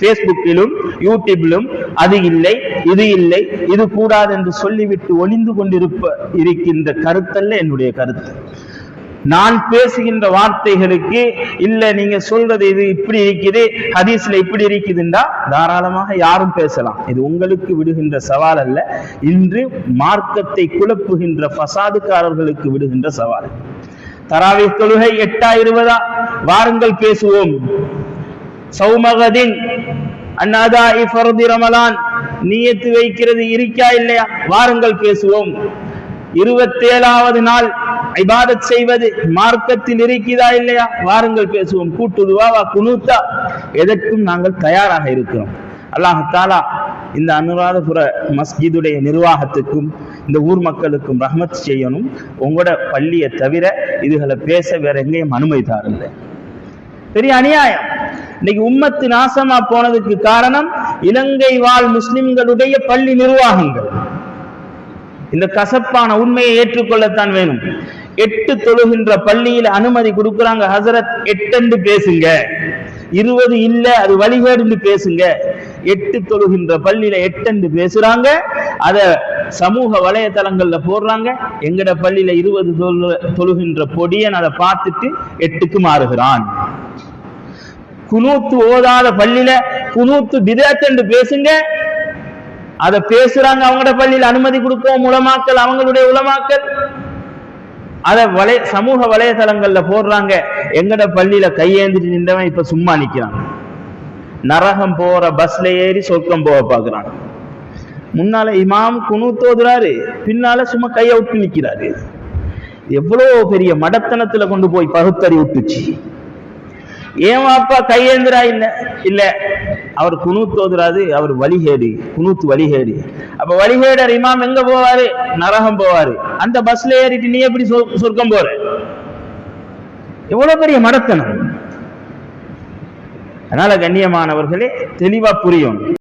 பேஸ்புக்கிலும் யூடியூபிலும் அது இல்லை, இது கூடாது என்று சொல்லிவிட்டு ஒளிந்து இருக்கின்ற கருத்தல்ல என்னுடைய கருத்து. நான் பேசுகின்ற வார்த்தைகளுக்கு இல்ல நீங்க சொல்றது இது இப்படி இருக்குது, ஹதீஸ்ல இப்படி இருக்குதுண்டா தாராளமாக யாரும் பேசலாம். இது உங்களுக்கு விடுகின்ற சவால் அல்ல, இன்று மார்க்கத்தை குழப்புகின்ற ஃபசாதுக்காரர்களுக்கு விடுகின்ற சவால். தராவீஹ் தொழுகை 8-20 வாருங்கள் பேசுவோம். சௌமகதின் அன்னாதாஇ ஃபர்தி ரமலான் நியத்து வைக்கிறது இருக்கா இல்லையா, வாருங்கள் பேசுவோம். 27வது நாள் இபாதத் செய்வது மார்க்கத்தில் இருக்குதா இல்லையா, வாருங்கள் பேசுவோம். கூட்டு துஆவா குனூத்தா எதற்கும் நாங்கள் தயாராக இருக்கிறோம். அல்லாஹ் தஆலா இந்த அனுராதபுர மஸ்ஜிதுடைய நிர்வாகத்துக்கும் இந்த ஊர் மக்களுக்கும் ரஹ்மத் செய்யணும். உங்களோட பள்ளியை தவிர இதுகளை பேச வேற எங்கேயும் அனுமதி தாருங்க. பெரிய அநியாயம். இன்னைக்கு உம்மத்து நாசமா போனதுக்கு காரணம் இலங்கை வாழ் முஸ்லிம்களுடைய பள்ளி நிர்வாகங்கள். இந்த கசப்பான உண்மையை ஏற்றுக்கொள்ளத்தான் வேணும். 8 தொழுகின்ற பள்ளியில அனுமதி கொடுக்குறாங்க, ஹசரத் 8 பேசுங்க, 20 இல்ல அது வழிகேடு பேசுங்க. 8 தொழுகின்ற பள்ளியில 8 பேசுறாங்க, அத சமூக வலைதளங்கள்ல போடுறாங்க. எங்கட பள்ளியில 20 தொழுகின்ற பொடியன் அதை பார்த்துட்டு 8க்கு மாறுகிறான். குனூத்து ஓதாத பள்ளியில குனூத்து பிதஅத் என்று பேசுங்க, அதை பேசுறாங்க. அவங்களோட பள்ளியில் அனுமதி கொடுப்போம் உலமாக்கள், அவங்களுடைய உலமாக்கள் அதை சமூக வலைதளங்கள்ல போடுறாங்க. எங்கட பள்ளியில கையேந்திட்டு நின்றவன் இப்ப சும்மா நிக்கிறான். நரகம் போற பஸ்ல ஏறி சொர்க்கம் போக பாக்குறான். முன்னால இமாம் குனூத் ஓதுறாரு, பின்னால சும்மா கையை விட்டு நிக்கிறாரு. எவ்வளவு பெரிய மடத்தனத்துல கொண்டு போய் பகுத்தறி விட்டுச்சு. ஏன் வாப்பா கையேந்திரா இல்ல அவர் குனூத் ஓதுறாரு, அவர் வழிகேடு, குனூத் வழிகேடு. அப்ப வழிகேடர் இமாம் எங்க போவாரு, நரகம் போவாரு. அந்த பஸ்ல ஏறிட்டு நீ எப்படி சொர்க்கம் போற? எவ்வளவு பெரிய மடத்தனம். அதனால கண்ணியமானவர்களே தெளிவா புரியும்.